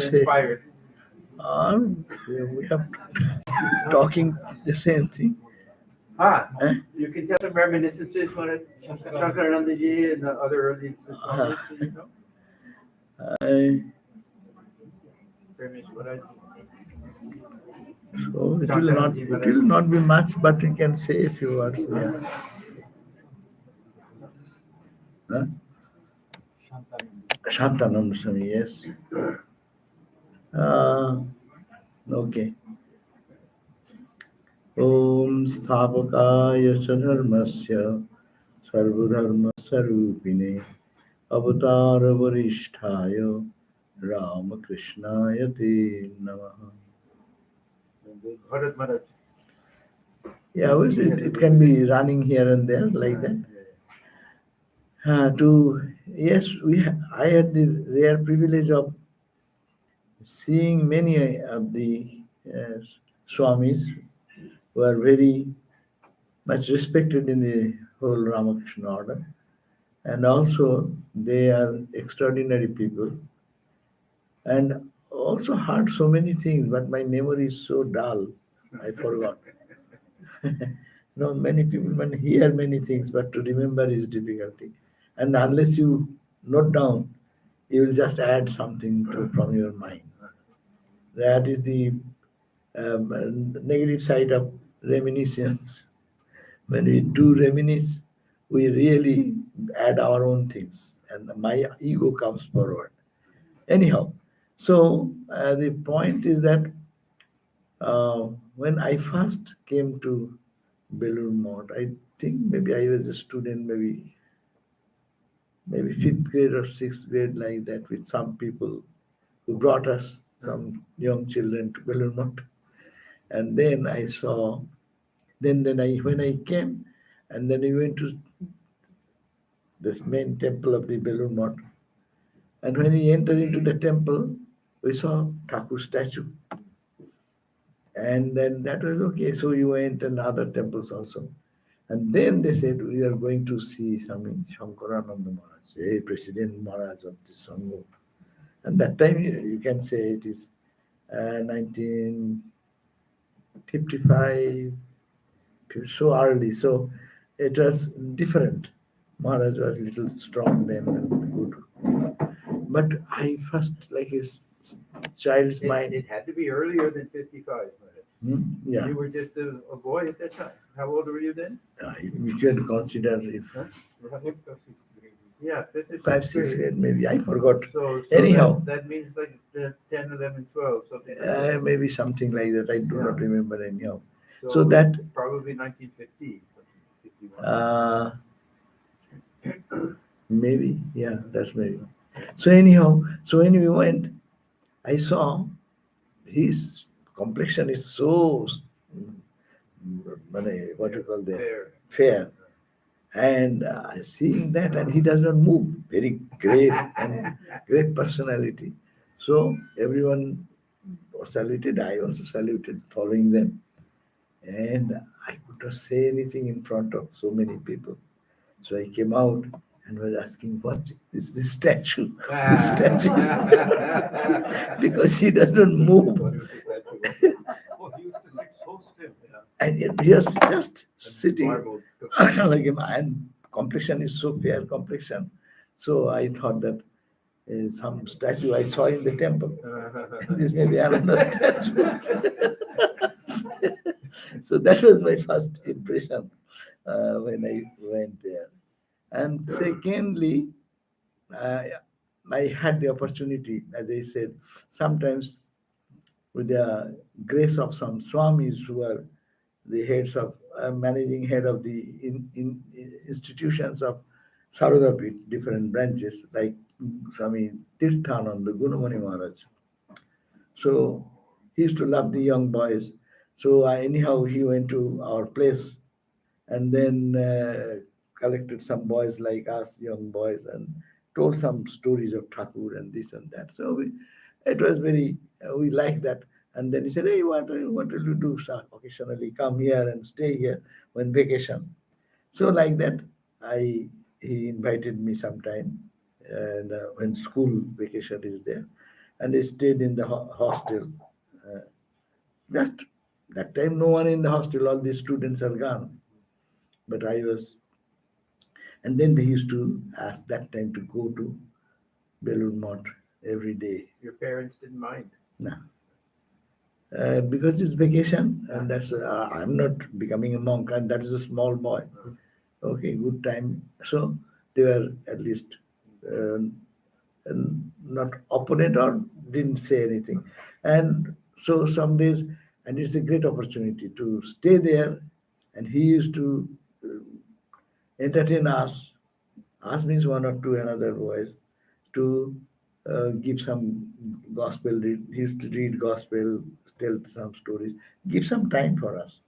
inspired. We have talking the same thing. You can tell some reminiscences when it's Shankaranandaji and the other early Swamis, you know? I, Premise what I so it will not be much, but we can say a few words. Yeah. Huh? Shantananda Swami, yes. Okay. Om Sthapakaya Dharmasya Sarvadharma Sarupine Avatara Varishthayo Ramakrishnaya Te Namaha. Bharat Maharaj. Yeah, it can be running here and there like that. Yes, I had the rare privilege of seeing many of the Swamis who are very much respected in the whole Ramakrishna order, and also they are extraordinary people, and also heard so many things, but my memory is so dull, I forgot. Many people can hear many things, but to remember is difficulty. And unless you note down, you will just add something from your mind. That is the negative side of reminiscence. When we do reminisce, we really add our own things, and my ego comes forward. Anyhow, so the point is that when I first came to Belur Mott, I think maybe I was a student, maybe fifth grade or sixth grade, like that, with some people who brought us, some young children, to Belur Mott. And then I saw, when I came, and then we went to this main temple of the Belur Mott. And when we entered into the temple, we saw Thakur statue. And then that was okay. So we went and other temples also. And then they said, we are going to see Swami Shankarananda Maharaj, President Maharaj of the Sangha. And that time you can say it is 1955, so early. So it was different. Maharaj was a little strong then and good. But I first, like his child's mind. It had to be earlier than 55. Yeah. You were just a boy at that time. How old were you then? We can consider if. Yeah, 5, 6 grade, maybe. I forgot. So anyhow. That means like 10, 11, 12, something like that. Maybe something like that. I do not remember anyhow. So that. Probably 1950. Maybe. Yeah, that's maybe. So anyhow, when we went, I saw his complexion is so, what you call that? Fair. And seeing that, and he does not move, very great and great personality. So everyone saluted, I also saluted, following them. And I could not say anything in front of so many people. So I came out and was asking, what is this statue? Whose statue is this? Because he does not move. He used to sit so still. And he was just sitting like him, and complexion is so fair complexion. So I thought that some statue I saw in the temple. This may be another statue. So that was my first impression when I went there. And secondly, I had the opportunity, as I said, sometimes with the grace of some swamis who are the heads of managing head of the institutions of Sarvadapit, different branches, like Swami Tirthananda Gunamani Maharaj. So he used to love the young boys. So anyhow, he went to our place and then collected some boys like us, young boys, and told some stories of Thakur and this and that. So it was very, we liked that. And then he said, hey, what will you do, sir? Occasionally come here and stay here when vacation. So like that, he invited me sometime, and when school vacation is there. and I stayed in the hostel. Uh, just that time, no one in the hostel, all the students are gone. But I was, and then they used to ask that time to go to Belur Mott every day. Your parents didn't mind. No. Because it's vacation, and that's I'm not becoming a monk, and that is a small boy. Okay, good time. So they were at least uh, not opponent or didn't say anything, and so some days, and it's a great opportunity to stay there, and he used to entertain us. Us means one or two another boys to give some gospel. He used to read gospel, tell some stories, give some time for us.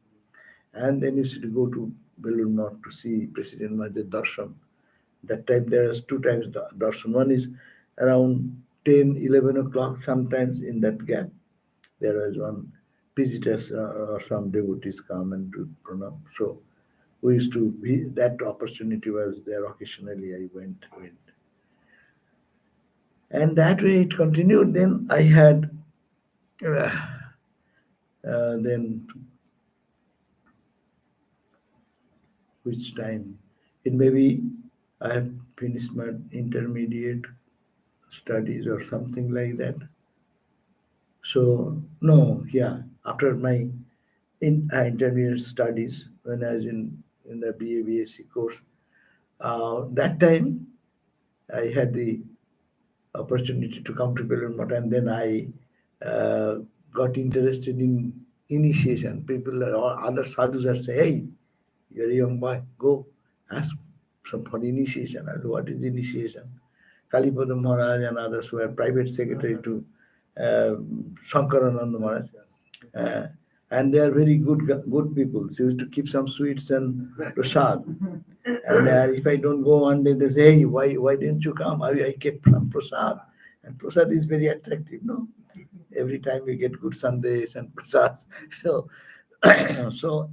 And then used to go to Belur North to see President Majid Darshan. That time there was two times darshan. One is around 10, 11 o'clock, sometimes in that gap. There was one visitors or some devotees come and do pranam. So we used to, that opportunity was there occasionally. I went. And that way it continued. Then I had, then which time? It may be I have finished my intermediate studies or something like that. So no, yeah, after my intermediate studies, when I was in the BA BSc course, that time I had the opportunity to come to Belur Math, and then I uh, got interested in initiation. People or other sadhus are saying, "Hey, you're a young boy, go ask some for initiation." I said, "What is initiation?" Kalipada Maharaj and others were private secretary to Shankarananda Maharaj. Uh, and they are very good people. They used to keep some sweets and prasad. And if I don't go one day, they say, "Hey, why didn't you come?" I kept some prasad. And prasad is very attractive, no? Every time we get good Sundays and prasad. So,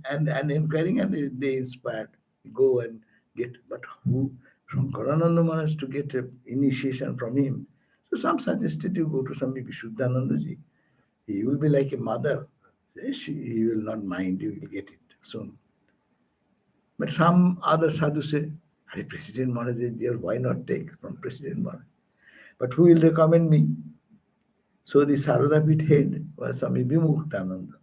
and inquiring, and they inspired, go and get, but who? From Karananda Maharaj to get initiation from him. So some suggested you go to Swami Vishuddhanandaji. He will be like a mother. He will not mind, you will get it soon. But some other sadhu say, "Hey, President Maharaj is there, why not take from President Maharaj?" But who will recommend me? So the Sarada Pit head was Swami Vimuktananda.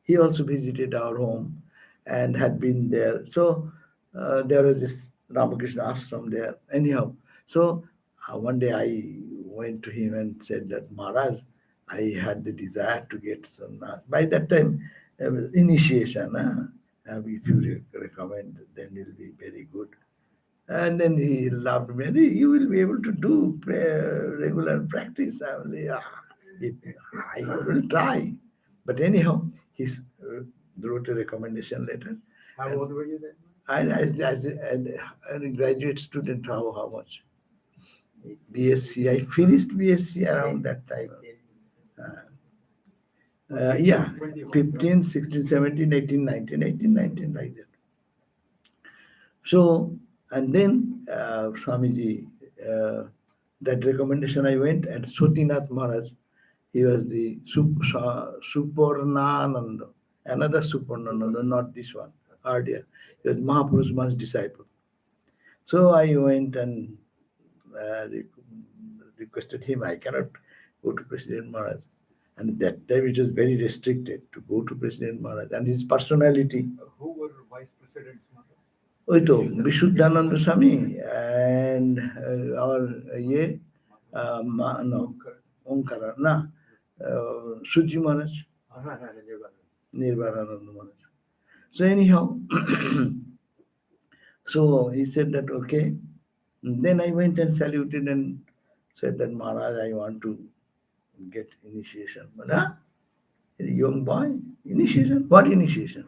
He also visited our home and had been there. So there was this Ramakrishna ashram there. Anyhow, so one day I went to him and said that, "Maharaj, I had the desire to get sannyas." By that time, initiation, if you recommend, then it will be very good. And then he laughed me. "You will be able to do regular practice." I will, "Yeah, I will try." But anyhow, he wrote a recommendation letter. How And old were you then? as a graduate student, how much? BSc. I finished BSc around that time. Yeah, 15, 16, 17, 18, 19, 18, 19, like that. So, and then Swamiji, that recommendation I went, and Sotinath Maharaj, he was the Suparnananda, another Suparnananda, not this one, earlier. He was Mahaprabhu's Maharaj's disciple. So I went and requested him, I cannot go to President Maharaj. And at that time it was very restricted to go to President Maharaj and his personality. Who were vice presidents? ওই তো বিশুদ্ধানন্দ স্বামী and our ইয়ে no Omkara না Suji Maharaj, Nirvanananda Maharaj. So anyhow, so he said that okay. Then I went and saluted and said that, "Maharaj, I want to get initiation." But a young boy, initiation? What initiation?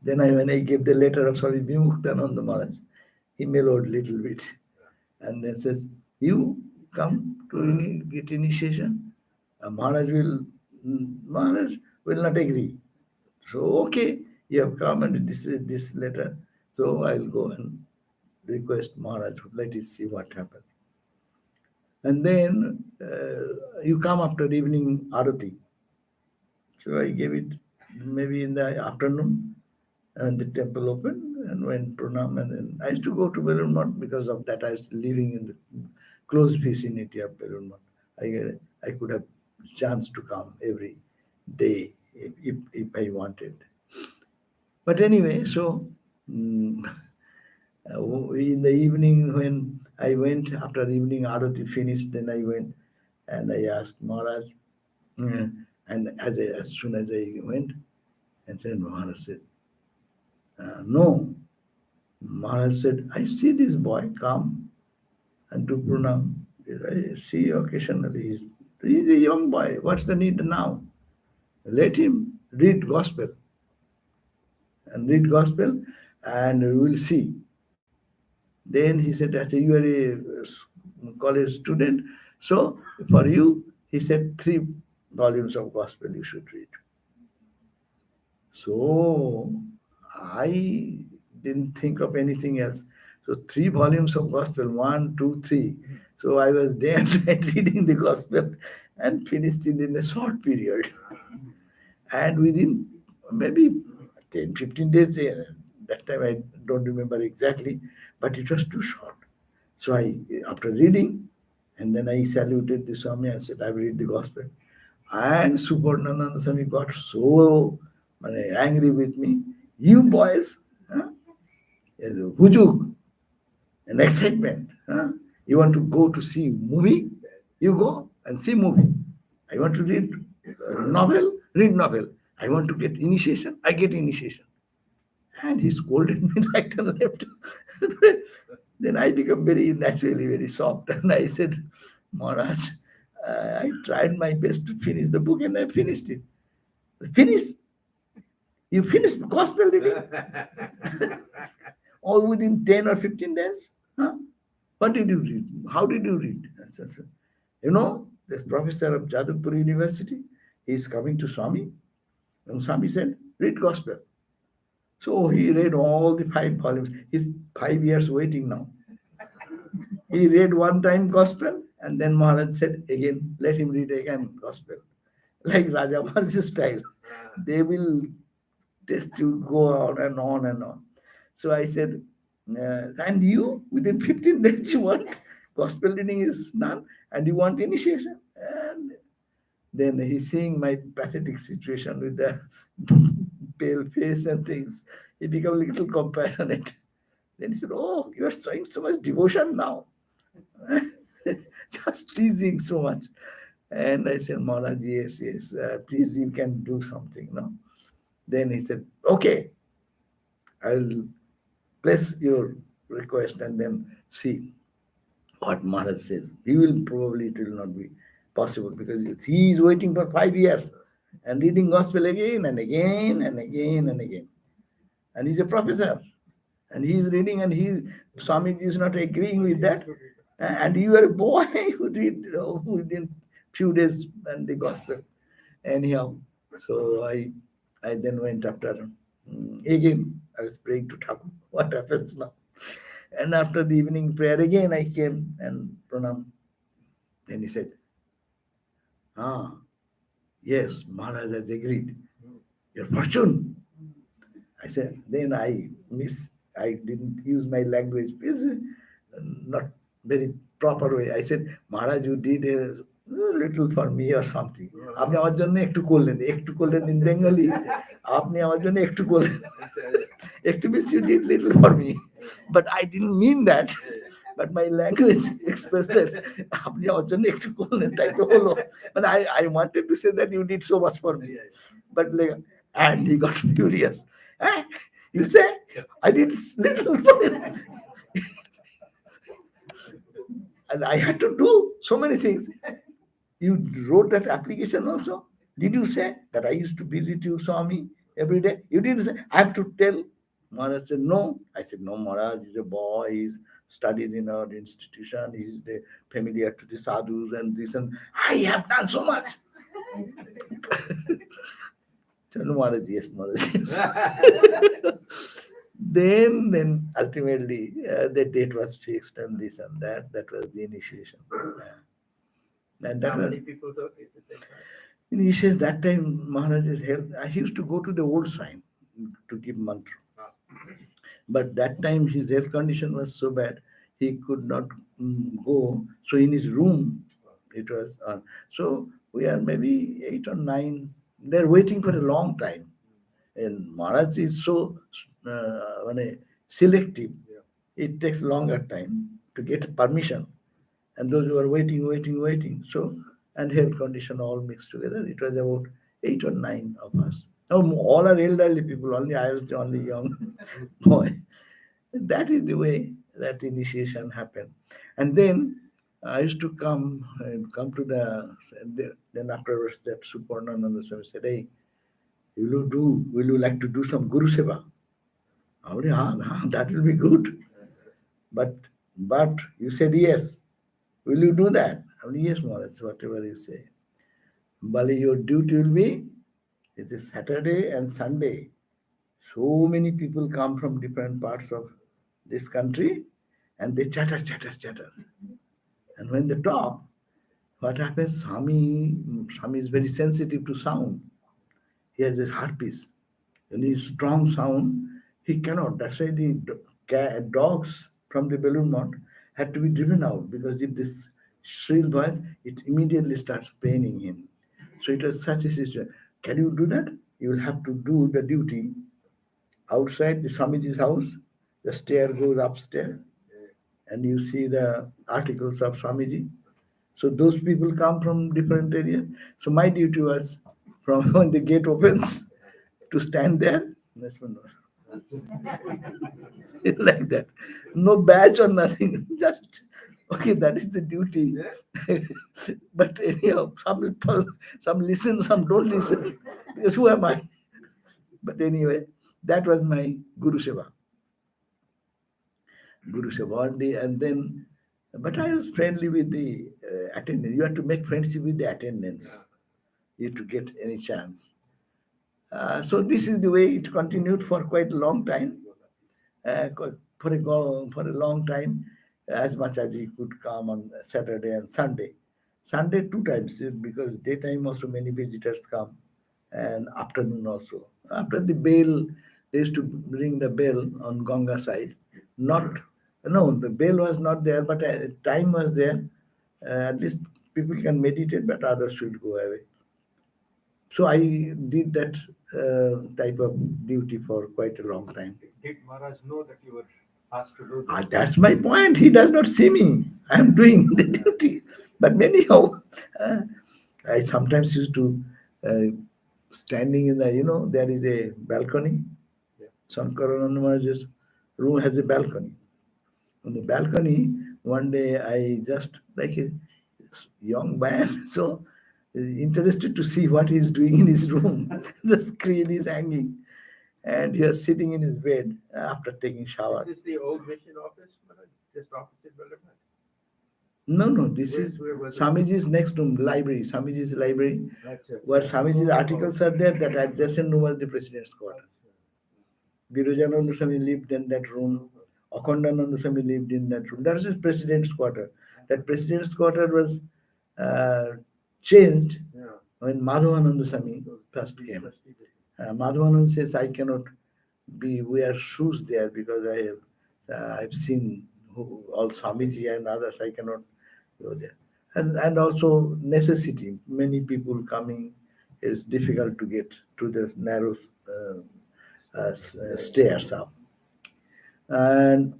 Then when I gave the letter of Swami Vimuktananda Maharaj, he mellowed a little bit and then says, "You come to get initiation? Maharaj will not agree." So, okay, you have come and this letter. So I'll go and request Maharaj, let us see what happens. And then you come after evening arati. So I gave it maybe in the afternoon, and the temple opened and went pranam. And then I used to go to Belur Math because of that. I was living in the close vicinity of Belur Math. I could have chance to come every day if I wanted. But anyway, so mm, in the evening when I went after evening arati finished, then I went and I asked Maharaj, uh, and as soon as I went, and said Maharaj said, no. Maharaj said, I see this boy come and do pranam. I see occasionally. He's a young boy. What's the need now? Let him read gospel and read gospel, and we will see. Then he said, "Achha, you are a college student, so for you," he said, 3 volumes of gospel you should read. So I didn't think of anything else. So 3 volumes of gospel, one, two, three. So I was day and night reading the gospel and finished it in a short period. And within maybe 10, 15 days, that time I don't remember exactly, but it was too short. So after reading, and then I saluted the Swami, I said, I will read the gospel. And Suparnananda Swami got so angry with me. You boys, huh? Hujuk, an excitement. Huh? You want to go to see movie? You go and see movie. I want to read novel, read novel. I want to get initiation, I get initiation. And he scolded me right and left. Then I become very naturally very soft. And I said, Maharaj, I tried my best to finish the book and I finished it. Finished? You finished gospel reading? All within 10 or 15 days? Huh? What did you read? How did you read? You know, this professor of Jadavpur University, he is coming to Swami. And Swami said, read gospel. So he read all the 5 volumes. He's 5 years waiting now. He read one time gospel, and then Maharaj said again, let him read again gospel. Like Raja Maharaj style. They will test you, go on and on and on. So I said, and you, within 15 days, you want gospel reading is done, and you want initiation. And then he's seeing my pathetic situation with the pale face and things. He became a little compassionate. Then he said, oh, you are showing so much devotion now. Just teasing so much. And I said, Maharaj, yes, yes, please, you can do something. No? Then he said, okay, I'll place your request and then see what Maharaj says. He will probably, it will not be possible because he is waiting for 5 years and reading gospel again and again and again and again. And he's a professor and he is reading and Swamiji is not agreeing with that. And you are a boy who read within few days and the gospel. Anyhow, so I then went after again. I was praying to Thakur. What happens now? And after the evening prayer again, I came and pranam. Then he said, "Ah, yes, Maharaj has agreed. Your fortune." I said, then I didn't use my language. It's not very proper way. I said, Maharaj, you did a little for me or something. আপনি আমার জন্য একটু করলেন in Bengali. আপনি আমার জন্য একটু করলেন একটু বেশি you did little for me. But I didn't mean that. But my language expressed that আপনি আমার জন্য একটু করলেন তাই তো হলো. But I wanted to say that you did so much for me. But like, and he got furious. Eh? You say I did little for you. And I had to do so many things. You wrote that application also. Did you say that I used to visit you, Swami, every day? You didn't say. I have to tell. Maharaj said, no. I said, no, Maharaj, he's a boy. He's studies in our institution. He's familiar to the sadhus and this. And I have done so much. So, no, Maharaj, yes, Maharaj, yes. Then ultimately the date was fixed and this and that. That was the initiation. And How that was many people took it at the same time? initially that time Maharaj's health. I used to go to the old shrine to give mantra. Ah. But that time his health condition was so bad he could not go. So in his room it was on. So we are maybe 8 or 9. They're waiting for a long time. And Maharaj is so selective. Yeah. It takes longer time to get permission. And those who are waiting. So, and health condition all mixed together. It was about 8 or 9 of us. Now, all are elderly people. Only I was the only young boy. That is the way that initiation happened. And then I used to come to then afterwards that Suparnananda Swami said, hey, will you like to do some Guru Seva? I said, that will be good. But you said yes. Will you do that? I mean, yes, Maharaj, whatever you say. Bali, your duty will be, it is Saturday and Sunday. So many people come from different parts of this country and they chatter. And when they talk, what happens? Swami is very sensitive to sound. He has a heartpiece. When he is strong sound, he cannot. That's why the dogs from the Belur Mount had to be driven out because if this shrill voice, it immediately starts paining him. So it was such a situation. Can you do that? You will have to do the duty outside the Swamiji's house. The stair goes upstairs, and you see the articles of Swamiji. So those people come from different areas. So my duty was from when the gate opens to stand there. That's one. Like that. No badge or nothing. Just okay, that is the duty. But anyhow, some people, some listen, some don't listen. Because who am I? But anyway, that was my Guru Seva. Guru Seva one day, and then, but I was friendly with the attendants. You have to make friendship with the attendants. You to get any chance. So this is the way it continued for quite a long time. For a long time, as much as he could come on Saturday and Sunday. Sunday 2 times because daytime also many visitors come, and afternoon also. After the bell, they used to ring the bell on Ganga side. Not no, the bell was not there, but time was there. At least people can meditate, but others should go away. So I did that type of duty for quite a long time. Did Maharaj know that you were asked to do this? That's my point. He does not see me. I am doing the duty. But anyhow, uh, I sometimes used to standing in the, there is a balcony. Yeah. Shankarananda Maharaj's room has a balcony. On the balcony, one day I just like a young man, so interested to see what he's doing in his room. The screen is hanging, and he was sitting in his bed after taking shower. Is this the old mission office, Maharaj? Just opposite Belur? No, this is Where was it? Swamiji's next room, library, Swamiji's library, That's where Swamiji's articles are there, that adjacent room was the president's quarter. Virujananda Swami lived in that room. Akhandananda Swami lived in that room. That is his president's quarter. That president's quarter was uh, changed Yeah. when Madhavananda Swami first came. Madhavananda says, I cannot wear shoes there because I've seen all Swamiji and others. I cannot go there. And also necessity. Many people coming. It's difficult to get to the narrow stairs up. And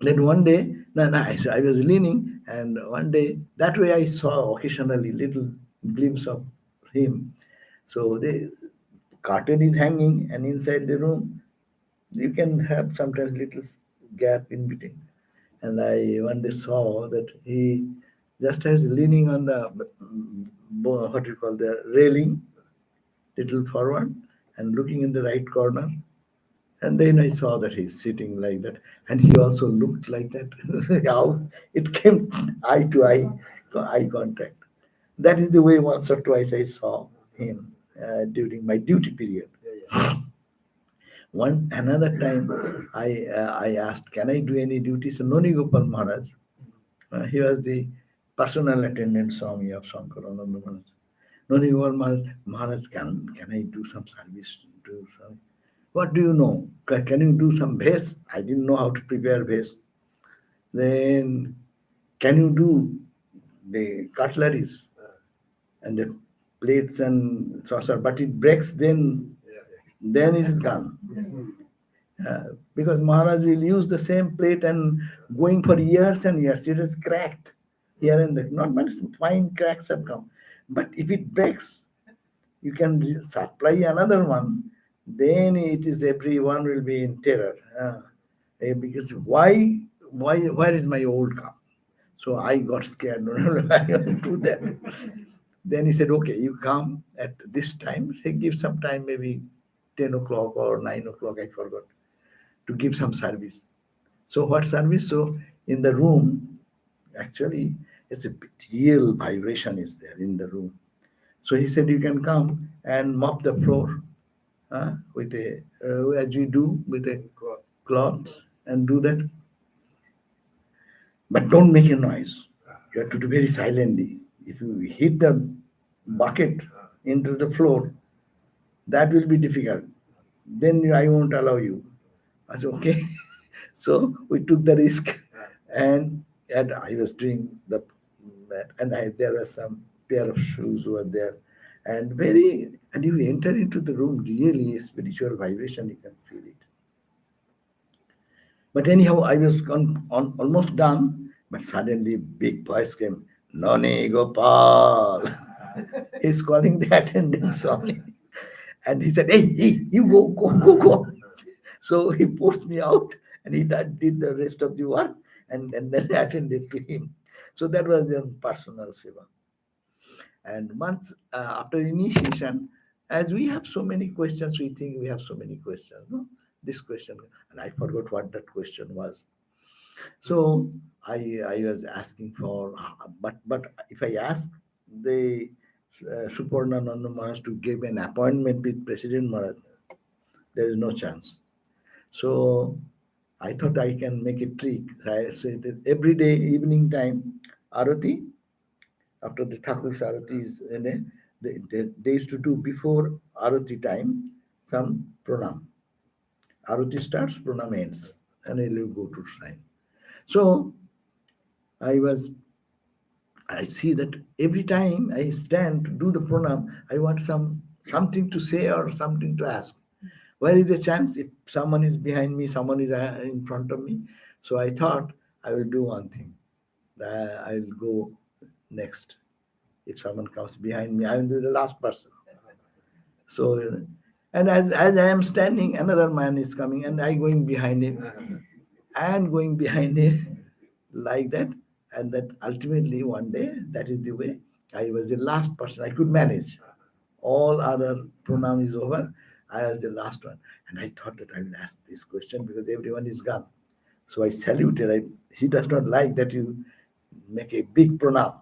then one day, I was leaning, and one day that way I saw occasionally little glimpse of him. So the curtain is hanging, and inside the room you can have sometimes little gap in between. And I one day saw that he just has leaning on the what do you call the railing, little forward, and looking in the right corner. And then I saw that he's sitting like that, and he also looked like that. How it came eye contact. That is the way once or twice I saw him during my duty period. Yeah. One another time, I asked, "Can I do any duty?" So Noni Gopal Maharaj, he was the personal attendant Swami of Shankarananda Maharaj. No, he was Maharaj, can I do some service? Do some. What do you know? Can you do some vase? I didn't know how to prepare vase. Then, can you do the cutleries and the plates and saucer? But it breaks, then it is gone. Because Maharaj will use the same plate and going for years and years, it is cracked here and there. Not much fine cracks have come. But if it breaks, you can supply another one, then it is everyone will be in terror. Because where is my old cup? So I got scared. No, no, no, I don't do that. Then he said, okay, you come at this time. Say, give some time, maybe 10 o'clock or 9 o'clock, I forgot, to give some service. So what service? So in the room, actually, it's a real vibration is there in the room. So he said, you can come and mop the floor with as we do with a cloth and do that. But don't make a noise. You have to do very silently. If you hit the bucket into the floor, that will be difficult. Then I won't allow you. I said, okay. So we took the risk, and I was doing there was some pair of shoes were there, and you enter into the room, really a spiritual vibration, you can feel it. But anyhow, I was almost done, but suddenly big voice came, Nani Gopal. He's calling the attendants only. And he said, hey, you go. So he pushed me out and he did the rest of the work and then attended to him. So that was a personal seva. And months after initiation, as we have so many questions, we think we have so many questions. No? This question, and I forgot what that question was. So I was asking for, but if I ask the Suparnananda Maharaj to give an appointment with President Maharaj, there is no chance. So I thought I can make a trick. I said that every day evening time, Arati, after the Thakur's Arati is, they used to do before Arati time some pranam. Arati starts, pranam ends, and he will go to shrine. So I was, I see that every time I stand to do the pranam, I want something to say or something to ask. Where is the chance if someone is behind me, someone is in front of me? So I thought I will do one thing. I will go next. If someone comes behind me, I will be the last person. So, and as I am standing, another man is coming, and I going behind him, and going behind him, like that, and that ultimately one day, that is the way I was the last person. I could manage. All other pronoun is over. I was the last one, and I thought that I will ask this question because everyone is gone. So I saluted. He does not like that you make a big pronoun.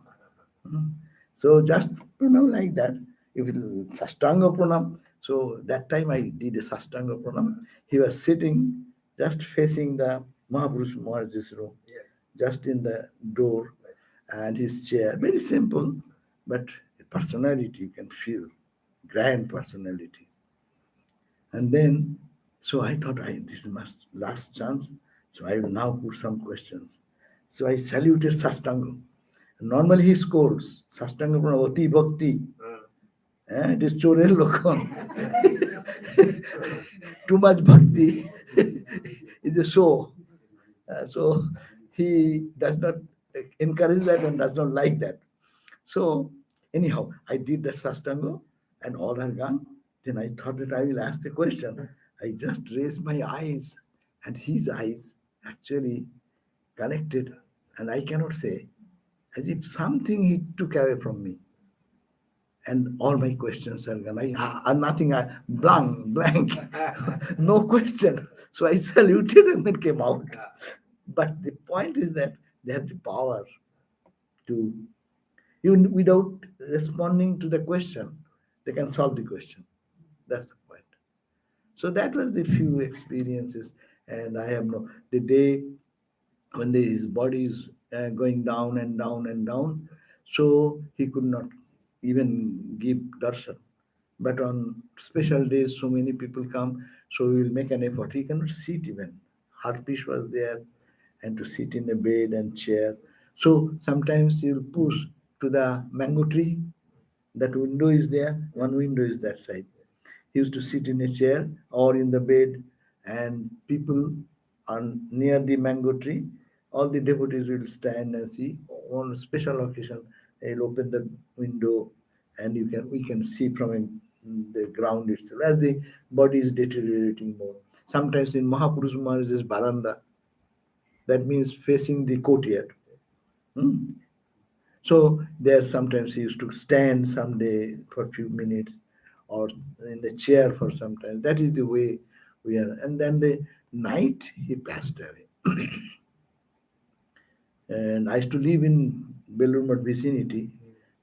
Hmm. So just pronoun like that. If it Sastanga pronoun. So that time I did a Sastanga pronoun. He was sitting just facing the Mahapurush Maharaj's room, just in the door, and his chair. Very simple, but personality you can feel, grand personality. And then, so I thought, this is my last chance. So I will now put some questions. So I saluted Sastanga. Normally he scolds. Sastanga Oti Bhakti. It is Chorel Lokon. Too much bhakti is a show. So he does not encourage that and does not like that. So anyhow, I did the Sastanga and all are gone. Then I thought that I will ask the question. I just raised my eyes and his eyes actually connected, and I cannot say, as if something he took away from me. And all my questions are gone. Nothing, blank, no question. So I saluted and then came out. But the point is that they have the power to, even without responding to the question, they can solve the question. That's the point. So that was the few experiences. And I have no, the day when his body is going down and down and down. So he could not even give darshan. But on special days, so many people come, so we will make an effort. He cannot sit even. Harpish was there, and to sit in a bed and chair. So sometimes he'll push to the mango tree. That window is there, one window is that side. He used to sit in a chair or in the bed, and people on near the mango tree, all the devotees will stand and see. On a special occasion, he'll open the window, and we can see from the ground itself as the body is deteriorating more. Sometimes in Mahapurush Maharaj's baranda, that means facing the courtyard. Hmm. So there sometimes he used to stand someday for a few minutes or in the chair for some time. That is the way we are. And then the night he passed away. And I used to live in Belur vicinity.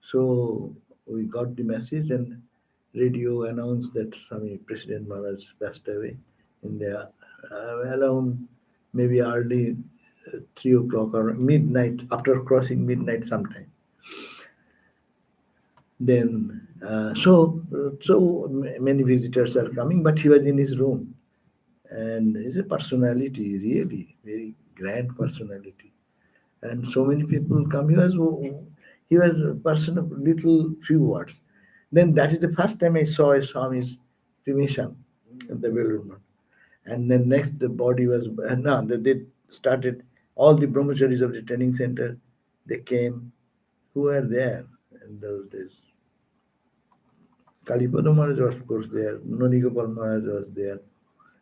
So we got the message and radio announced that Swami President Maharaj passed away in the around maybe early 3 o'clock or midnight, after crossing midnight sometime. Then, many visitors are coming, but he was in his room, and he's a personality, really very grand personality, and so many people come. He was a person of little few words. Then that is the first time I saw a Swami's cremation in the Belur. And then next the body was no, they started all the brahmacharis of the training center. They came, who were there in those days. Kalipada Maharaj was, of course, there. Nonigopal Maharaj was there.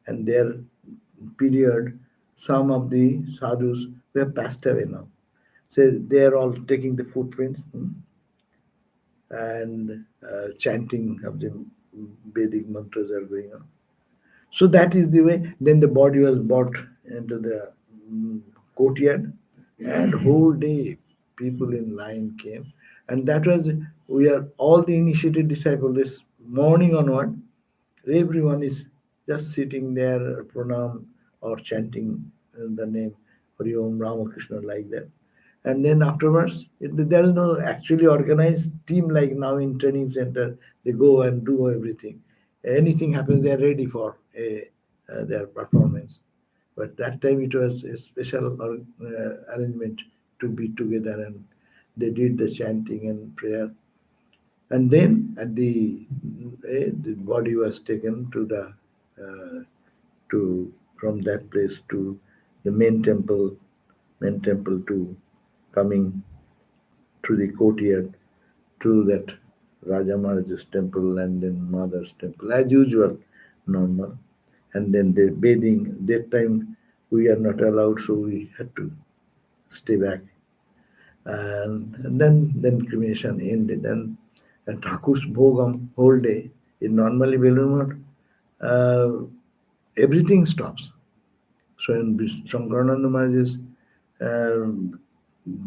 And their period, some of the sadhus were passed away now. So they are all taking the footprints and chanting of the Vedic mantras are going on. So that is the way. Then the body was brought into the courtyard, and whole day people in line came, and that was we are all the initiated disciples. This morning onward, everyone is just sitting there, pranam or chanting the name Hari Om Ramakrishna like that. And then afterwards, there is no actually organized team like now in training center. They go and do everything. Anything happens, they are ready for their performance. But that time it was a special arrangement to be together, and they did the chanting and prayer. And then at the body was taken to the to from that place to the main temple to coming through the courtyard to that Raja Maharaj's temple and then Mother's temple as usual, normal. And then the bathing. That time we are not allowed, so we had to stay back. And then cremation ended, and Thakur's Bhogam whole day. In normally Belur uh, everything stops. So in Shankarananda Maharaj's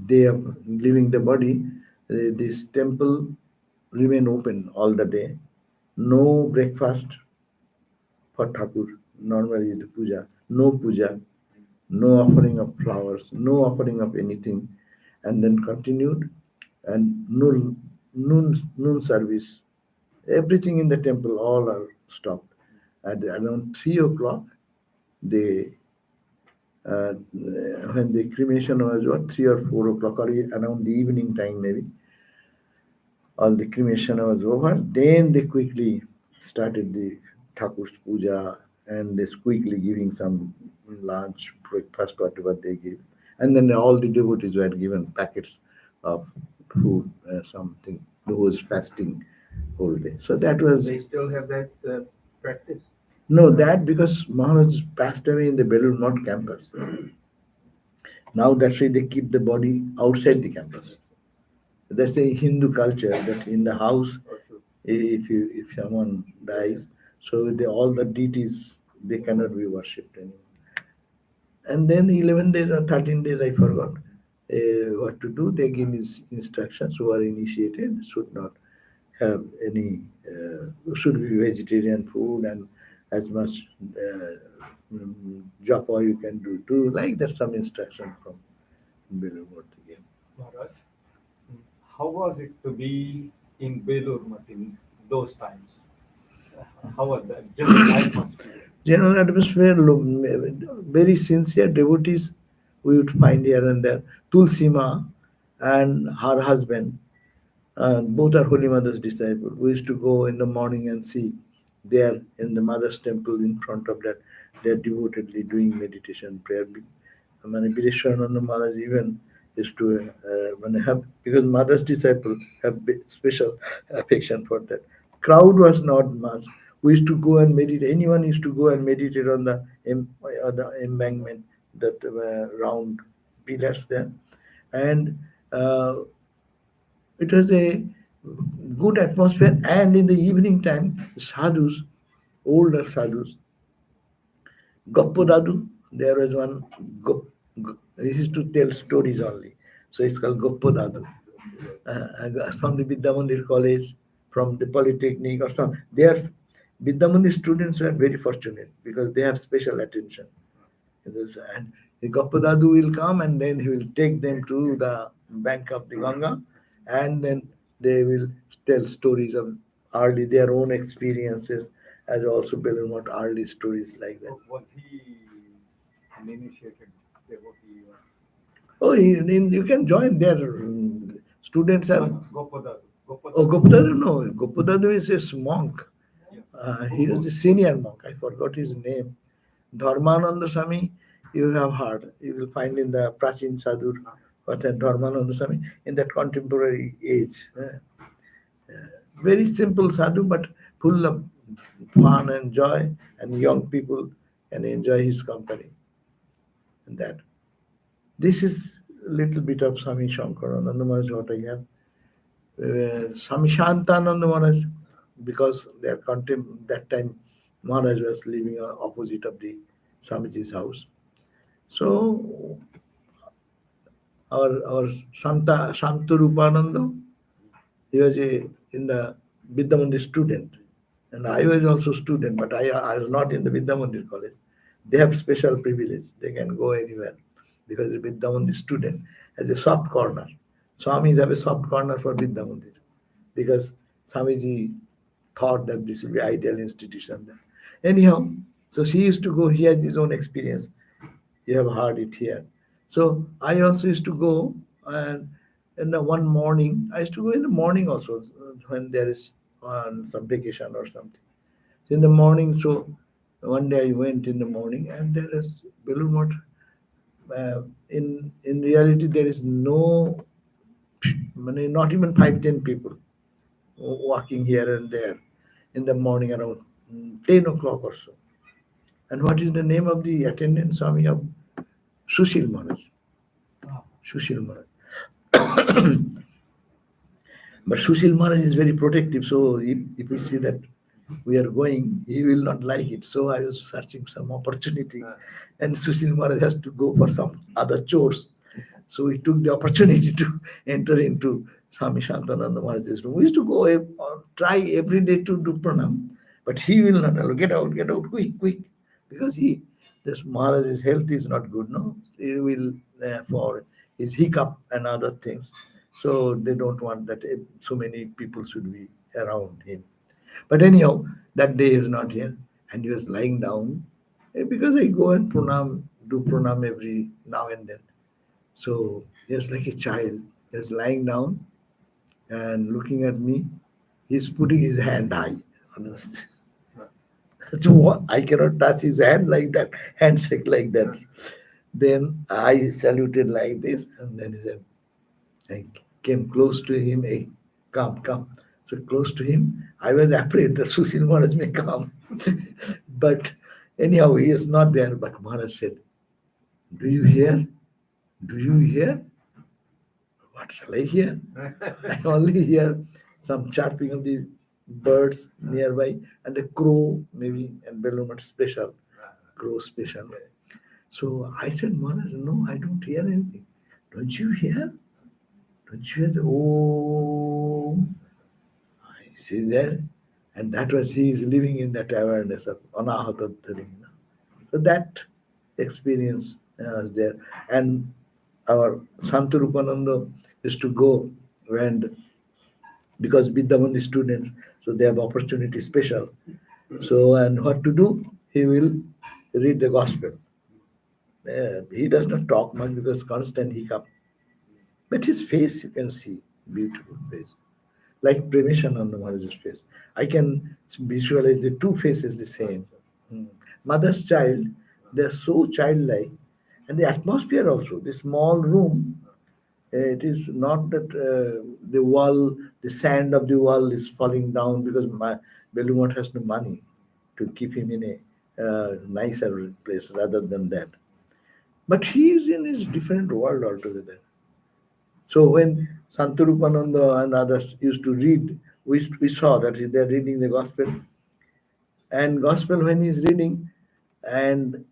day of leaving the body, this temple remain open all the day. No breakfast for Thakur. Normally the puja, no offering of flowers, no offering of anything, and then continued, and noon service. Everything in the temple all are stopped. At around 3 o'clock, they when the cremation was what 3 or 4 o'clock or around the evening time maybe, all the cremation was over. Then they quickly started the Thakur's puja, and they quickly giving some lunch, breakfast, whatever they give. And then all the devotees were given packets of food, something. Who was fasting whole day. So that was They still have that practice. no that because Maharaj passed away in the Belur Math campus. Now that's why they keep the body outside the campus. That's a Hindu culture that in the house, if someone dies, so all the deities they cannot be worshipped anymore. And then 11 days or 13 days, I forgot what to do. They give instructions who are initiated should not have any, should be vegetarian food and as much japa you can do. Like that, some instruction from Belur Math again. Maharaj, how was it to be in Belur Math in those times? How was that general atmosphere? General atmosphere, very sincere devotees we would find here and there. Tulsima and her husband, both are Holy Mother's disciples. We used to go in the morning and see there in the Mother's temple in front of that, they're devotedly doing meditation, prayer. মানে Bireshwarananda Maharaj even used to have, because Mother's disciples have special affection for that. Crowd was not much. We used to go and meditate. Anyone used to go and meditate on the embankment, that round pillars there, and uh, it was a good atmosphere. And in the evening time, sadhus, older sadhus, Goppodadu, there was one, he used to tell stories only. So it's called Goppodadu. From the Vidyamandir College, from the Polytechnic or some, they are, Vidyamandir students were very fortunate because they have special attention. And the Goppadadu will come and then he will take them to the bank of the Ganga, and then they will tell stories of early, their own experiences, as also Belur early stories like that. Was he an initiated devotee? Oh, you can join their students are. Gopadadu. Oh, Goppadadu, no. Goppadadu is a monk. Yeah. He was a senior monk. I forgot his name. Dharmananda Swami, you have heard. You will find in the Prachin Sadhur, what Dharmananda Swami, in that contemporary age. Very simple sadhu, but full of fun and joy, and young people can enjoy his company. And that. This is a little bit of Swami Shankarananda Maharaj, what I have. Swami Shantananda Maharaj, because that time Maharaj was living opposite of the Swamiji's house. So our Santa Rupananda, he was in the Vidyamandir student. And I was also student, but I was not in the Vidyamandir college. They have special privilege. They can go anywhere because the Vidyamandir student has a soft corner. Swamis have a soft corner for Vidyamandir because Swamiji thought that this will be ideal institution there. Anyhow, so she used to go, he has his own experience. You have heard it here. So I also used to go, and in the one morning, I used to go in the morning also when there is some vacation or something. In the morning, so one day I went in the morning, and there is Belur Math. In reality, there is no, not even 5-10 people walking here and there in the morning around 10 o'clock or so. And what is the name of the attendant Swami of Sushil Maharaj? Sushil Maharaj. But Sushil Maharaj is very protective, so if we see that we are going, he will not like it. So I was searching some opportunity, and Sushil Maharaj has to go for some other chores. So we took the opportunity to enter into Swami Shantananda Maharaj's room. We used to go, try every day to do pranam, but he will not allow. Get out, quick, quick. Because this Maharaj's health is not good, no? He will, for his hiccup and other things. So they don't want that so many people should be around him. But anyhow, that day he was not here, and he was lying down, because I go and do pranam every now and then. So he was like a child. He was lying down and looking at me. He's putting his hand high. Honest. So what? I cannot touch his hand like that, handshake like that. Then I saluted like this, and then he said, I came close to him. Hey, come. So close to him, I was afraid that Sushil Maharaj may come. But anyhow, he is not there. But Maharaj said, do you hear? Do you hear? What shall I hear? I only hear some chirping of the birds nearby and a crow, maybe, and Belur special, crow special. So I said, Maharaj, no, I don't hear anything. Don't you hear? Don't you hear the oh? I see there. And that was, he is living in that awareness of anahata. So that experience was there. And our Santarupananda used to go, and because Vidyavan students, so they have opportunity special. So, and what to do? He will read the gospel. He does not talk much because constant hiccup. But his face you can see, beautiful face. Like Premishananda Maharaj's face. I can visualize the two faces the same. Hmm. Mother's child, they're so childlike. And the atmosphere also, the small room, it is not that the wall, the sand of the wall is falling down because my Belur has no money to keep him in a nicer place rather than that. But he is in his different world altogether. So when Santarupananda and others used to read, we saw that they're reading the gospel. And gospel when he's reading, and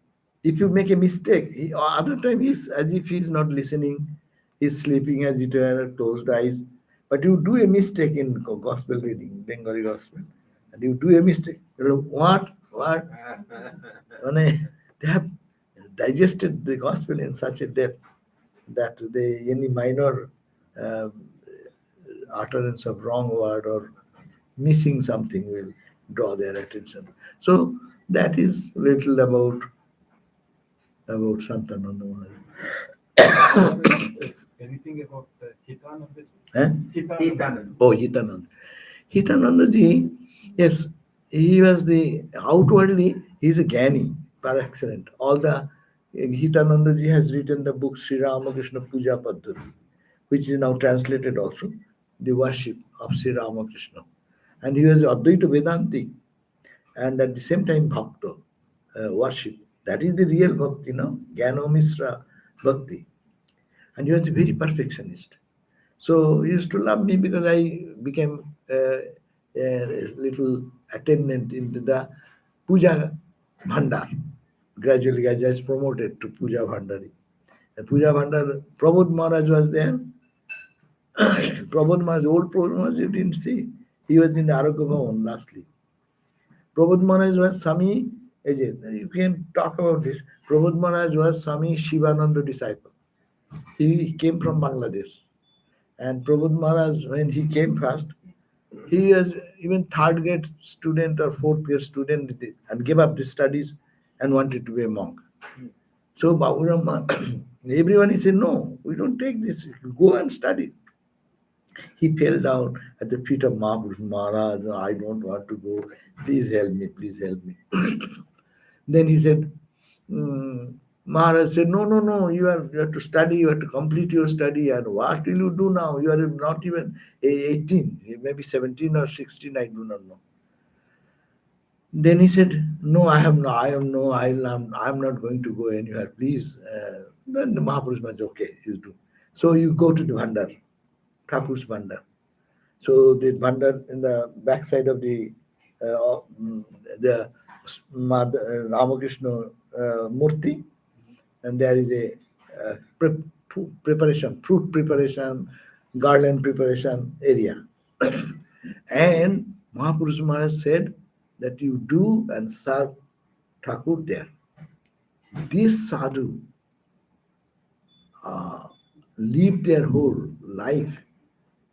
if you make a mistake, other time he's as if he's not listening, he's sleeping as it were, closed eyes. But you do a mistake in gospel reading, Bengali gospel, and you do a mistake. You know, what? They have digested the gospel in such a depth that any minor uh, utterance of wrong word or missing something will draw their attention. So that is little about Santananda Anything about Hitananda? Maharaj. Hitananda. Oh, Hitananda. Hitananda ji, yes, he was the outwardly he's a Gyani par excellent. All the Hitananda ji has written the book Sri Ramakrishna Puja Paddhati, which is now translated also, the worship of Sri Ramakrishna. And he was Advaita Vedanti and at the same time Bhakta, worship. That is the real bhakti, Jnana Misra Bhakti. And he was a very perfectionist. So he used to love me because I became a little attendant into the Puja Bhandar. Gradually, I was promoted to Puja Bhandari. And Puja Bhandar, Prabodh Maharaj was there. Prabodh Maharaj, old Prabodh Maharaj, you didn't see. He was in the Arogya Bhavan lastly. Prabodh Maharaj was Swami, you can talk about this. Prabodh Maharaj was Swami Shivananda disciple. He came from Bangladesh. And Prabodh Maharaj, when he came first, he was even third grade student or fourth grade student and gave up the studies and wanted to be a monk. So Baburam, everyone he said, no, we don't take this. Go and study. He fell down at the feet of Mahapurush Maharaj. I don't want to go. Please help me. Please help me. Then he said, Maharaj said, no, no, no, you have to study, you have to complete your study. And what will you do now? You are not even 18, maybe 17 or 16, I do not know. Then he said, no, I'm not going to go anywhere, please. Then the Mahapurush Maharaj, okay, you do. So you go to the Bhandar, Thakur's Bhandar. So the Bhandar in the backside of the Mother, Ramakrishna Murti, and there is a preparation, fruit preparation, garland preparation area. And Mahapurush Maharaj said that you do and serve Thakur there. This sadhu lived their whole life.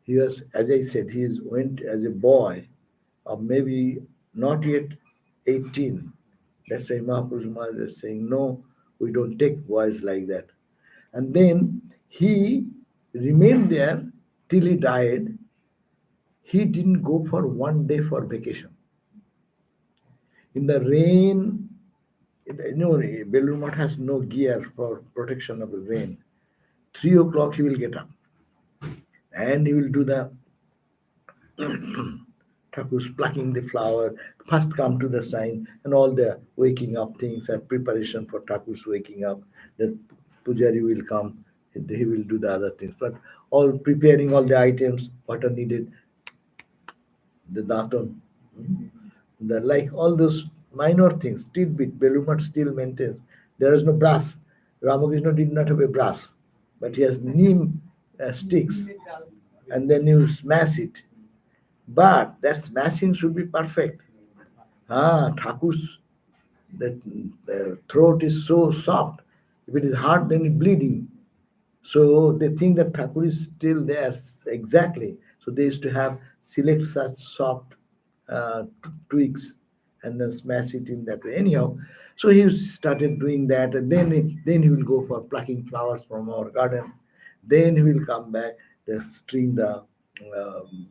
He was, as I said, went as a boy of maybe not yet 18. That's why Mahapurush Maharaj is saying, no, we don't take boys like that. And then he remained there till he died. He didn't go for one day for vacation. In the rain, Belur Math has no gear for protection of the rain. 3 o'clock he will get up and he will do the Thakur's plucking the flower, first come to the sign, and all the waking up things and preparation for Thakur's waking up. The Pujari will come, he will do the other things. But all preparing all the items, what are needed, the daton, the like all those minor things, tidbit, Belumat still maintains. There is no brass. Ramakrishna did not have a brass, but he has neem sticks, and then you smash it. But that smashing should be perfect. Thakur's that throat is so soft. If it is hard, then it's bleeding. So they think that Thakur is still there, exactly. So they used to have select such soft twigs and then smash it in that way. Anyhow, so he started doing that, and then he will go for plucking flowers from our garden. Then he will come back, they string the um,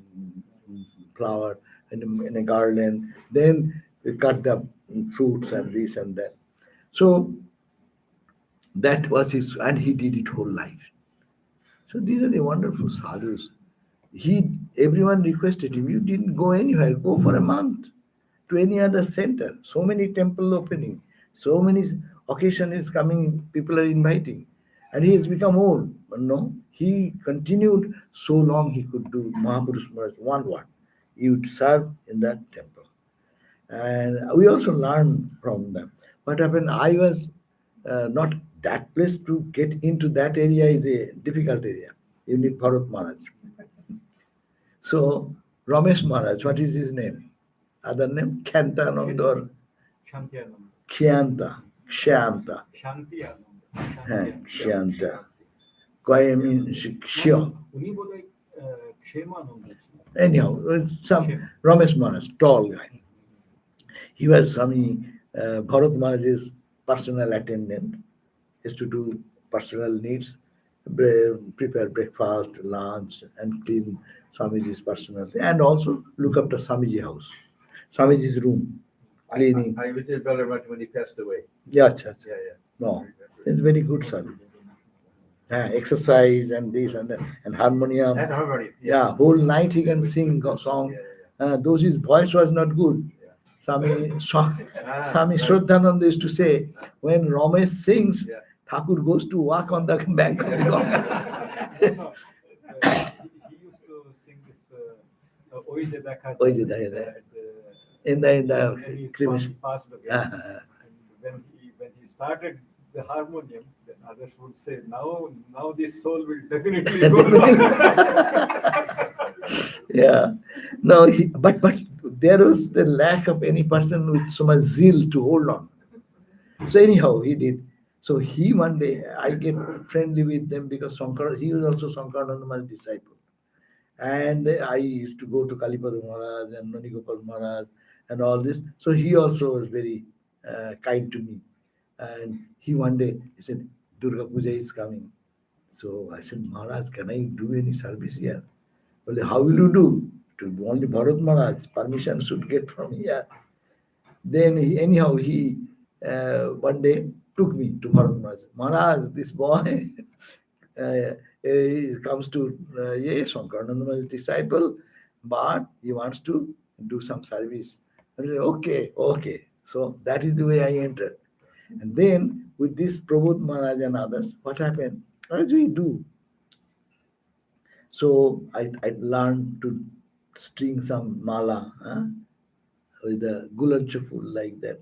flower in a garland. Then we cut the fruits and this and that. So that was his, and he did it whole life. So these are the wonderful sadhus. Everyone requested him, you didn't go anywhere, go for a month to any other center. So many temple opening, so many occasion is coming, people are inviting. And he has become old. But no, he continued so long he could do Mahapurush Maharaj one word. He would serve in that temple. And we also learned from them. What happened, I was not that place to get into that area is a difficult area. You need Bharat Maharaj. So Ramesh Maharaj, what is his name? Other name? Kyantananda or Shanti Ananda. Khyanta. Khyanta. Shanti Ananda. Khyanta. Kaya means Kshya. উনি বোধহয় ক্ষেমানন্দ ছিলেন। Anyhow, some Ramesh Maharaj, tall guy. He was Swami Bharat Maharaj's personal attendant. Used to do personal needs, prepare breakfast, lunch, and clean Swamiji's personal, and also look after Swamiji house, Swamiji's room, cleaning. I visited Belur when he passed away. Yeah, acha, acha. Yeah, yeah. No, it's very good service. Exercise and this and that, and harmonium. And harmony. Yeah, whole night he can sing a song. Though his voice was not good. Swami Right. Shraddhananda used to say, when Ramesh sings, Yeah. Thakur goes to walk on the bank of the Ganga. he used to sing this Oi Je Dekha Oi Je Dekha Jai. In when the his cremation. son passed away. Uh, And when he started the harmonium, then others would say, now this soul will definitely go. yeah. No, but there was the lack of any person with so much zeal to hold on. So anyhow, he did. So he one day, I get friendly with them because he was also Sankaranandama's disciple. And I used to go to Kalipada Maharaj and Nanigopal Maharaj and all this. So he also was very kind to me. And he one day, he said, Durga Puja is coming. So I said, Maharaj, can I do any service here? Well, how will you do? To only Bharat Maharaj, permission should get from here. Then anyhow, he one day took me to Bharat Maharaj. Maharaj, this boy he comes to Sankaranandama's disciple, but he wants to do some service. I said, okay. So that is the way I entered. And then with this Prabodh Maharaj and others, what happened? As we do. So I learned to string some mala with a gulanchapul like that.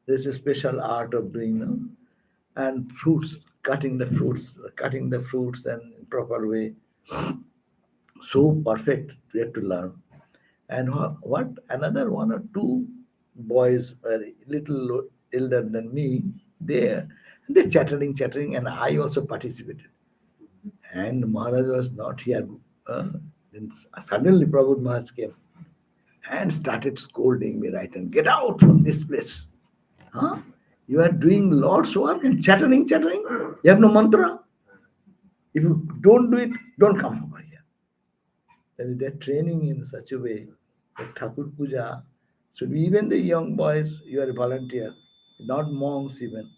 There's a special art of doing, and fruits, cutting the fruits and proper way. So perfect, we have to learn. And what another one or two boys were little elder than me, they're chattering, and I also participated. And Maharaj was not here. Then suddenly Prabhupada Maharaj came and started scolding me right and get out from this place. Huh? You are doing Lord's work and chattering. You have no mantra. If you don't do it, don't come over here. Then they're training in such a way that Thakur Puja should be, even the young boys, you are a volunteer, not monks even,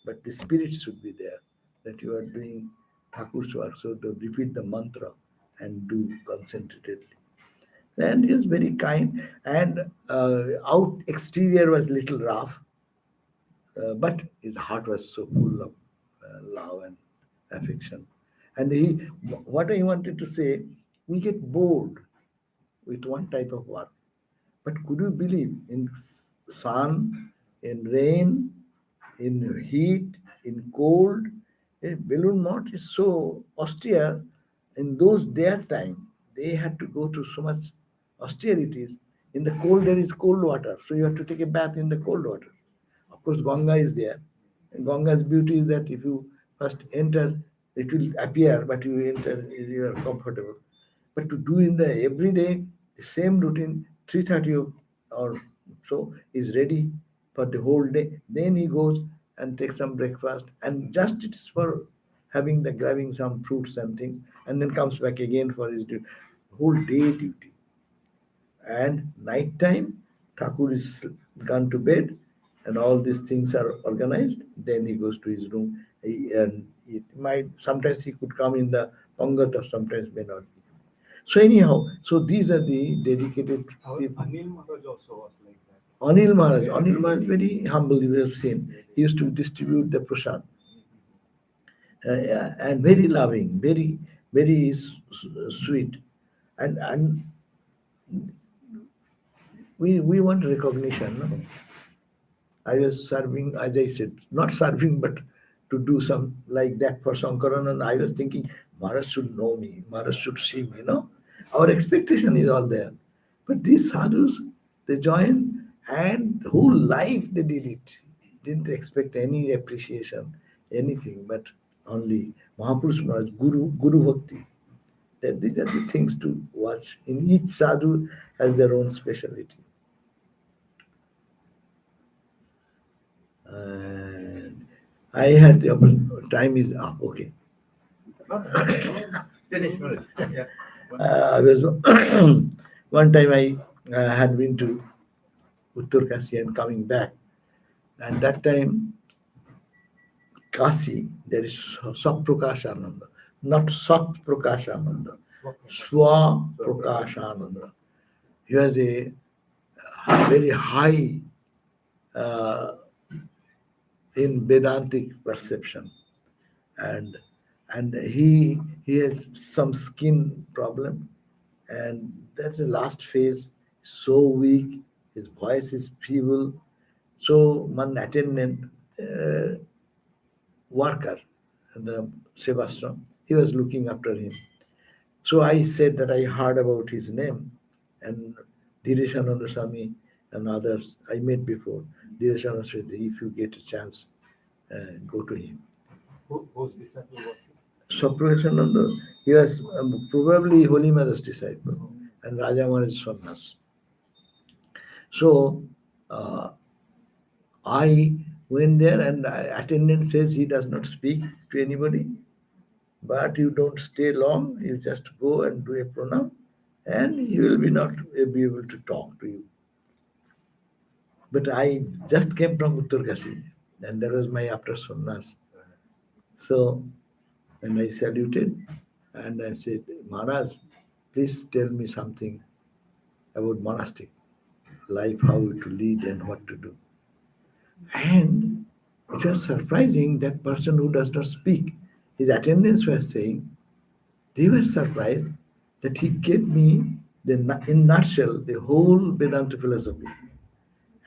but the spirit should be there that you are doing Thakur's work. So to repeat the mantra and do concentratedly. And he was very kind, and out exterior was little rough, but his heart was so full of love and affection. And what I wanted to say, we get bored with one type of work, but could you believe in sun, in rain, in heat, in cold? Belur Math is so austere. In those their time, they had to go to so much austerities. In the cold, there is cold water, so you have to take a bath in the cold water. Of course, Ganga is there. And Ganga's beauty is that if you first enter It will appear, but you enter, you are comfortable. But to do in the everyday, the same routine, 3:30 or so is ready for the whole day. Then he goes and takes some breakfast, and just it is for having the grabbing some fruits and things, and then comes back again for his whole day duty. And night time, Thakur is gone to bed, and all these things are organized. Then he goes to his room. And it might sometimes he could come in the Pangat, or sometimes may not. So anyhow, so these are the dedicated Our people. Anil Maharaj also was like that. Anil Maharaj, very humble. You have seen. He used to distribute the prasad, and very loving, very sweet, and we want recognition. No? I was serving, as I said, not serving, but to do some like that for Sankaran. And I was thinking, Maharaj should know me, Maharaj should see me, Our expectation is all there. But these sadhus, they join, and whole life they did it. Didn't expect any appreciation, anything, but only Mahapurush Maharaj, Guru Bhakti. That these are the things to watch. In each sadhu has their own speciality. And I had the time is up. Okay. Finish, finish. Yeah. I was one time I had been to Uttar Kasi and coming back, and that time Kasi there is Saprakash Ananda, not Sat Prakash Ananda, Swa Prakash Ananda. He was a very high uh, in Vedantic perception, and he has some skin problem, and that's the last phase. So weak, his voice is feeble. So one attendant, uh, worker in the Sevastram, he was looking after him. So I said that I heard about his name, and Dhireshananda Swami and others I met before. Dhireshananda said, if you get a chance, go to him. Whose disciple was he? Saprakasananda, he was probably Holy Mother's disciple, and Raja Maharaj Sannyas. So I went there, and attendant says he does not speak to anybody, but you don't stay long. You just go and do a pranam, and he will be not be able to talk to you. But I just came from Uttar Kasi, and that was my after sannyas. So, and I saluted, and I said, Maharaj, please tell me something about monastic life, how to lead and what to do. And it was surprising that person who does not speak, his attendants were saying, they were surprised that he gave me, in nutshell, the whole Vedanta philosophy,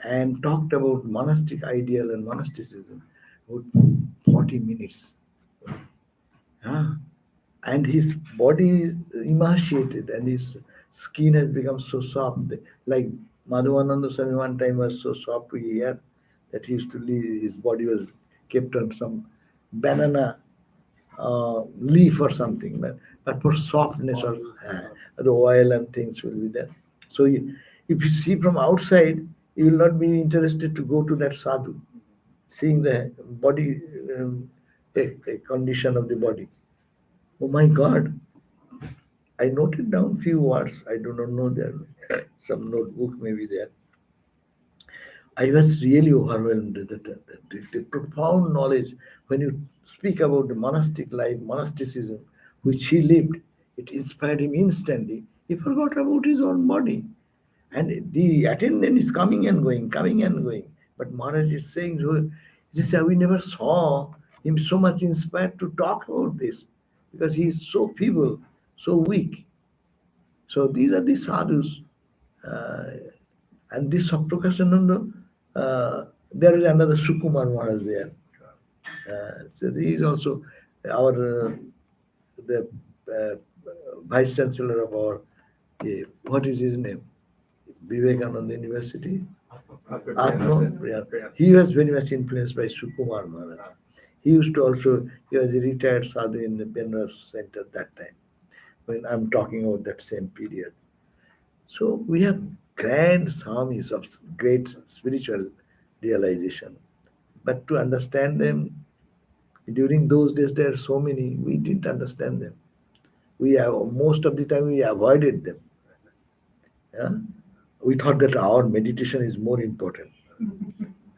and talked about monastic ideal and monasticism about 40 minutes. Ah, and his body is emaciated, and his skin has become so soft. Like Madhavananda Swami one time was so soft to hear that he used to leave, his body was kept on some banana leaf or something, but for softness, or the oil and things will be there. So if you see from outside, you will not be interested to go to that sadhu, seeing the body, a condition of the body. Oh my God, I noted down few words. I do not know there. Some notebook may be there. I was really overwhelmed with the profound knowledge when you speak about the monastic life, monasticism, which he lived. It inspired him instantly. He forgot about his own body. And the attendant is coming and going, coming and going. But Maharaj is saying, so, he said, we never saw him so much inspired to talk about this because he is so feeble, so weak. So these are the sadhus. Uh, and this Saprakasananda, there is another Sukumar Maharaj there. So he is also our the uh, vice chancellor of our what is his name? Vivekananda University. Atma, yeah. He was very much influenced by Sukumar Maharaj. He used to also, he was a retired sadhu in the Benares center that time, when I'm talking about that same period. So we have grand swamis of great spiritual realization. But to understand them, during those days there are so many, we didn't understand them. We have most of the time we avoided them. Yeah? We thought that our meditation is more important.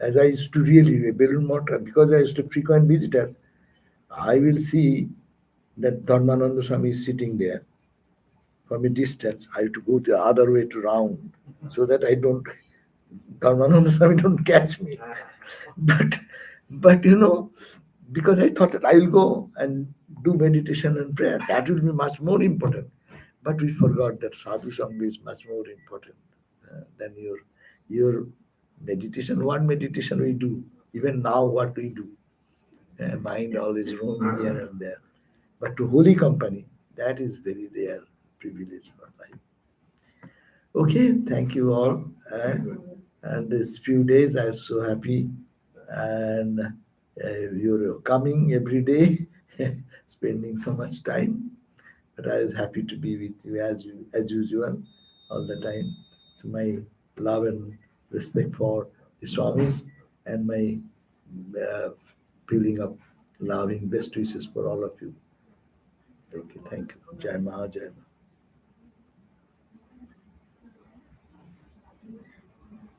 As I used to really Belur Math, because I used to frequent visitor, I will see that Dharmananda Swami is sitting there from a distance. I have to go the other way to round so that I don't Dharmananda Swami don't catch me. But but because I thought that I will go and do meditation and prayer, that will be much more important. But we forgot that sadhu sangha is much more important than your meditation. What meditation we do? Even now, what we do? Mind always roaming here and there. But to holy company, that is very rare privilege for life. Okay, thank you all. And these few days, I was so happy. And you're coming every day, spending so much time. But I was happy to be with you as usual all the time. So my love and respect for the Swamis and my uh, feeling of loving best wishes for all of you. Thank you. Thank you. Jai Maha, Jai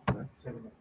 Maha. Seven.